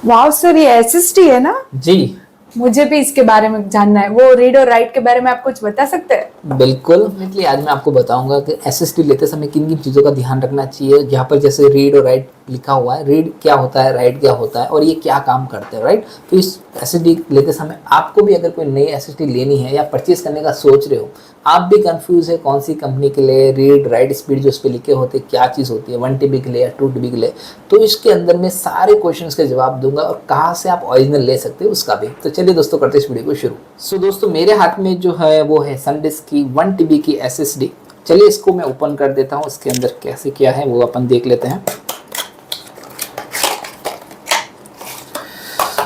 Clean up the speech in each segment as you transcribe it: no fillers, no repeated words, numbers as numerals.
वाह सर, ये एसएसडी है ना? जी मुझे भी इसके बारे में जानना है। वो रीड और राइट के बारे में आप कुछ बता सकते हैं? बिल्कुल। डेफिनेटली आज मैं आपको बताऊंगा कि एसएसडी लेते समय किन किन चीज़ों का ध्यान रखना चाहिए। यहाँ पर जैसे रीड और राइट लिखा हुआ है, रीड क्या होता है, राइट क्या होता है और ये क्या काम करते हैं, राइट। तो इस एसएसडी लेते समय आपको भी अगर कोई नई एसएसडी लेनी है या परचेज करने का सोच रहे हो, आप भी कंफ्यूज है कौन सी कंपनी के लिए, रीड राइट स्पीड जो उस पर लिखे होते क्या चीज़ होती है, 1 TB के लिए या 2 TB के लिए, तो इसके अंदर मैं सारे क्वेश्चंस के जवाब दूंगा और कहाँ से आप ओरिजिनल ले सकते हो उसका भी। तो चलिए दोस्तों करते हैं इस वीडियो को शुरू। सो दोस्तों मेरे हाथ में जो है वो है संडिस्क की 1 TB की एसएसडी। चलिए इसको मैं ओपन कर देता हूँ, इसके अंदर कैसे क्या है वो अपन देख लेते हैं।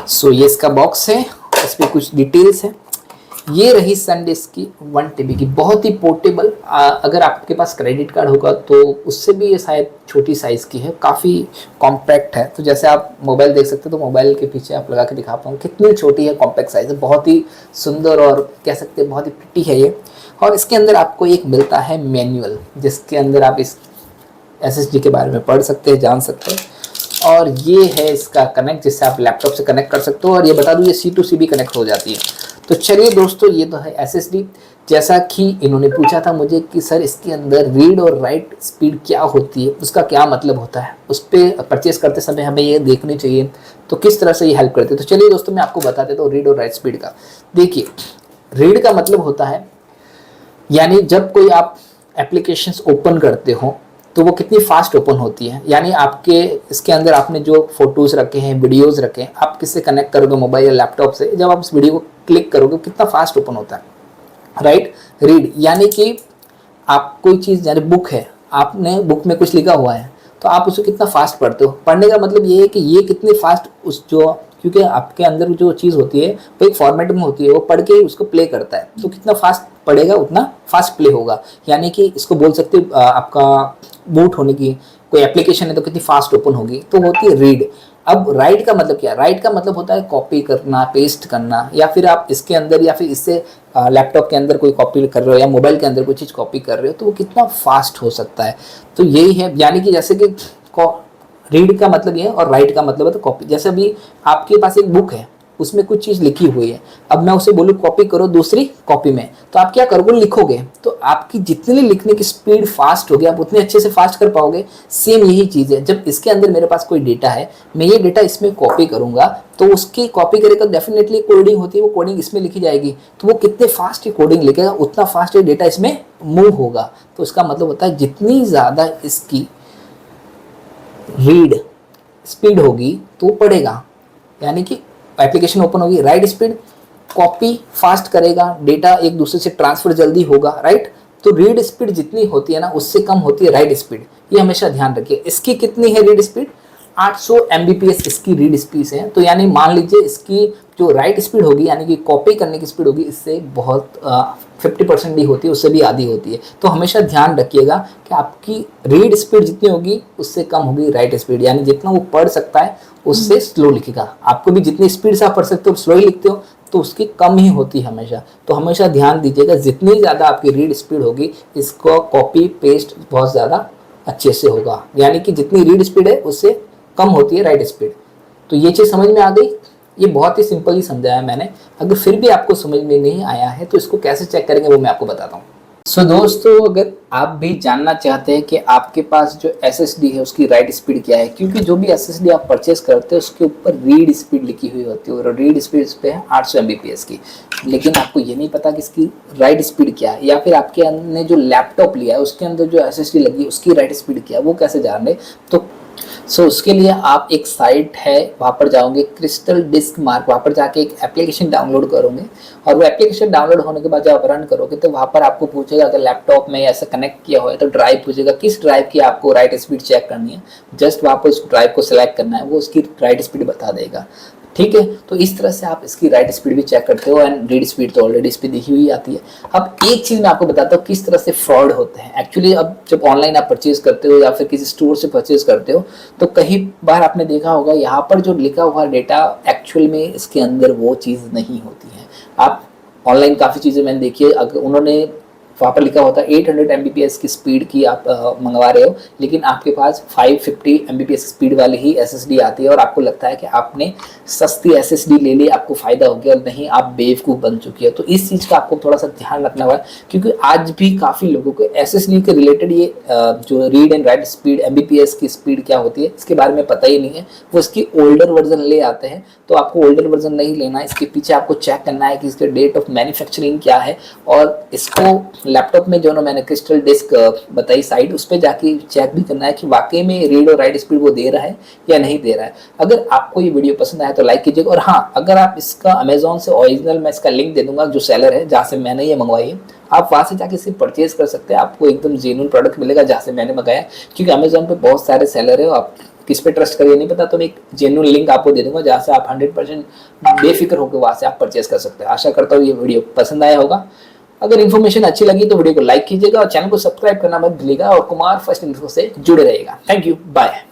सो ये इसका बॉक्स है, इस पर कुछ डिटेल्स है। ये रही संडिस्क की 1 TB की, बहुत ही पोर्टेबल। अगर आपके पास क्रेडिट कार्ड होगा तो उससे भी ये शायद छोटी साइज़ की है, काफ़ी कॉम्पैक्ट है। तो जैसे आप मोबाइल देख सकते हो, तो मोबाइल के पीछे आप लगा के दिखाता हूँ कितनी छोटी है, कॉम्पैक्ट साइज़ है, बहुत ही सुंदर और कह सकते हैं बहुत ही प्रिटी है ये। और इसके अंदर आपको एक मिलता है मैनुअल, जिसके अंदर आप इस एसएसडी के बारे में पढ़ सकते हैं, जान सकते हैं। और ये है इसका कनेक्ट, जिससे आप लैपटॉप से कनेक्ट कर सकते हो। और ये बता दूँ ये C2C भी कनेक्ट हो जाती है। तो चलिए दोस्तों ये तो है एसएसडी। जैसा कि इन्होंने पूछा था मुझे कि सर इसके अंदर रीड और राइट स्पीड क्या होती है, उसका क्या मतलब होता है, उस पर परचेस करते समय हमें ये देखनी चाहिए, तो किस तरह से ये हेल्प करती है। तो चलिए दोस्तों मैं आपको बता देता हूँ रीड और राइट स्पीड का। देखिए रीड का मतलब होता है, यानी जब कोई आप एप्लीकेशंस ओपन करते हो तो वो कितनी फास्ट ओपन होती है। यानी आपके इसके अंदर आपने जो फोटोज़ रखे हैं, वीडियोज़ रखे हैं, आप किससे कनेक्ट करोगे, मोबाइल या लैपटॉप से, जब आप उस वीडियो को क्लिक करोगे कितना फास्ट ओपन होता है, राइट। रीड यानी कि आप कोई चीज़, यानी बुक है, आपने बुक में कुछ लिखा हुआ है तो आप उसे कितना फास्ट पढ़ते हो। पढ़ने का मतलब ये है कि ये कितनी फास्ट उस जो, क्योंकि आपके अंदर जो चीज़ होती है वो एक फॉर्मेट में होती है, वो पढ़ के उसको प्ले करता है, तो कितना फास्ट पढ़ेगा उतना फास्ट प्ले होगा। यानी कि इसको बोल सकते हो आपका बूट होने की, कोई एप्लीकेशन है तो कितनी फास्ट ओपन होगी, तो होती है रीड। अब राइट का मतलब क्या है? राइट का मतलब होता है कॉपी करना, पेस्ट करना, या फिर आप इसके अंदर या फिर इससे लैपटॉप के अंदर कोई कॉपी कर रहे हो या मोबाइल के अंदर कोई चीज़ कॉपी कर रहे हो, तो वो कितना फास्ट हो सकता है। तो यही है, यानी कि जैसे कि रीड का मतलब ये है और राइट का मतलब है तो कॉपी। जैसे अभी आपके पास एक बुक है, उसमें कुछ चीज़ लिखी हुई है, अब मैं उसे बोलूँ कॉपी करो दूसरी कॉपी में, तो आप क्या करोगे, लिखोगे, तो आपकी जितनी लिखने की स्पीड फास्ट होगी आप उतने अच्छे से फास्ट कर पाओगे। सेम यही चीज़ है, जब इसके अंदर मेरे पास कोई डेटा है, मैं ये डेटा इसमें कॉपी करूँगा, तो उसकी कॉपी करेगा डेफिनेटली कोडिंग होती है, वो कोडिंग इसमें लिखी जाएगी, तो वो कितने फास्ट ये कोडिंग लिखेगा उतना फास्ट ये डेटा इसमें मूव होगा। तो इसका मतलब होता है जितनी ज़्यादा इसकी रीड स्पीड होगी तो पढ़ेगा, यानी कि एप्लीकेशन ओपन होगी। राइट स्पीड, कॉपी फास्ट करेगा, डेटा एक दूसरे से ट्रांसफर जल्दी होगा, राइट। तो रीड स्पीड जितनी होती है ना उससे कम होती है राइट स्पीड, ये हमेशा ध्यान रखिए। इसकी कितनी है रीड स्पीड? 800 Mbps इसकी रीड स्पीड है। तो यानी मान लीजिए इसकी जो राइट स्पीड होगी, यानी कि कॉपी करने की स्पीड होगी, इससे बहुत 50% ही होती है, उससे भी आधी होती है। तो हमेशा ध्यान रखिएगा कि आपकी रीड स्पीड जितनी होगी उससे कम होगी राइट स्पीड, यानी जितना वो पढ़ सकता है उससे स्लो लिखेगा। आपको भी जितनी स्पीड से आप पढ़ सकते हो स्लो ही लिखते हो, तो उसकी कम ही होती है हमेशा। तो हमेशा ध्यान दीजिएगा जितनी ज़्यादा आपकी रीड स्पीड होगी, इसको कॉपी पेस्ट बहुत ज़्यादा अच्छे से होगा, यानी कि जितनी रीड स्पीड है उससे कम होती है राइट स्पीड। तो ये चीज़ समझ में आ गई। ये बहुत ही सिंपल ही समझाया मैंने। अगर फिर भी आपको समझ में नहीं आया है तो इसको कैसे चेक करेंगे वो मैं आपको बताता हूँ। सो दोस्तों अगर आप भी जानना चाहते हैं कि आपके पास जो एसएसडी है उसकी राइट स्पीड क्या है, क्योंकि जो भी एसएसडी आप परचेस करते हैं उसके ऊपर रीड स्पीड लिखी हुई होती है और रीड स्पीड इस पे है 800 Mbps की, लेकिन आपको ये नहीं पता कि इसकी राइट स्पीड क्या है, या फिर आपके ने जो लैपटॉप लिया है उसके अंदर जो एसएसडी लगी है उसकी राइट स्पीड क्या है, वो कैसे जान रहे। तो उसके लिए आप एक साइट है वहाँ पर जाओगे, क्रिस्टल डिस्क मार्क, वहाँ पर जाके एक एप्लीकेशन डाउनलोड करोगे और वो एप्लीकेशन डाउनलोड होने के बाद जब आप रन करोगे तो वहाँ पर आपको पूछेगा, अगर लैपटॉप में ऐसा कनेक्ट किया हुआ है तो ड्राइव पूछेगा, किस ड्राइव की आपको राइट स्पीड चेक करनी है। जस्ट वहाँ पर उस ड्राइव को सिलेक्ट करना है, वो उसकी राइट स्पीड बता देगा, ठीक है। तो इस तरह से आप इसकी राइट स्पीड भी चेक करते हो एंड रीड स्पीड तो ऑलरेडी इस पर दिखी हुई आती है। अब एक चीज़ मैं आपको बताता हूँ किस तरह से फ्रॉड होते हैं एक्चुअली। अब जब ऑनलाइन आप परचेज करते हो या फिर किसी स्टोर से परचेज करते हो तो कई बार आपने देखा होगा यहाँ पर जो लिखा हुआ डेटा एक्चुअल में इसके अंदर वो चीज़ नहीं होती है। आप ऑनलाइन काफ़ी चीज़ें मैंने देखी है, अगर उन्होंने वहाँ पर लिखा होता है 800 Mbps की स्पीड की आप मंगवा रहे हो, लेकिन आपके पास 550 Mbps स्पीड वाली ही SSD आती है और आपको लगता है कि आपने सस्ती SSD ले ली, आपको फ़ायदा हो गया, और नहीं आप बेवकूफ़ बन चुकी है। तो इस चीज़ का आपको थोड़ा सा ध्यान रखना होगा, क्योंकि आज भी काफ़ी लोगों को SSD के रिलेटेड ये जो read and right speed Mbps की स्पीड क्या होती है इसके बारे में पता ही नहीं है। वो इसकी ओल्डर वर्जन ले आते हैं, तो आपको ओल्डर वर्जन नहीं लेना है। इसके पीछे आपको चेक करना है कि इसके डेट ऑफ मैन्युफैक्चरिंग क्या है, और इसको लैपटॉप में जो ना मैंने क्रिस्टल डिस्क बताई साइट, उस पर जाके चेक भी करना है कि वाकई में रीड और राइट स्पीड वो दे रहा है या नहीं दे रहा है। अगर आपको ये वीडियो पसंद आया तो लाइक कीजिएगा, और हाँ, अगर आप इसका अमेजोन से ओरिजिनल, मैं इसका लिंक दे दूंगा, जो सेलर है जहाँ से मैंने ये मंगवाई है, आप वहाँ से जाके इसे परचेज कर सकते हैं। आपको एकदम जेन्युइन प्रोडक्ट मिलेगा जहाँ से मैंने मंगाया, क्योंकि अमेजोन पे बहुत सारे सेलर है, आप किस पे ट्रस्ट करिए नहीं पता। तो मैं एक जेन्युइन लिंक आपको दे दूंगा जहाँ से आप 100% बेफिक्र होकर वहाँ से आप परचेज कर सकते हैं। आशा करता हूँ ये वीडियो पसंद आया होगा। अगर इन्फॉर्मेशन अच्छी लगी तो वीडियो को लाइक कीजिएगा और चैनल को सब्सक्राइब करना मत भूलिएगा, और कुमार फर्स्ट इन्फो से जुड़े रहिएगा। Thank you, bye.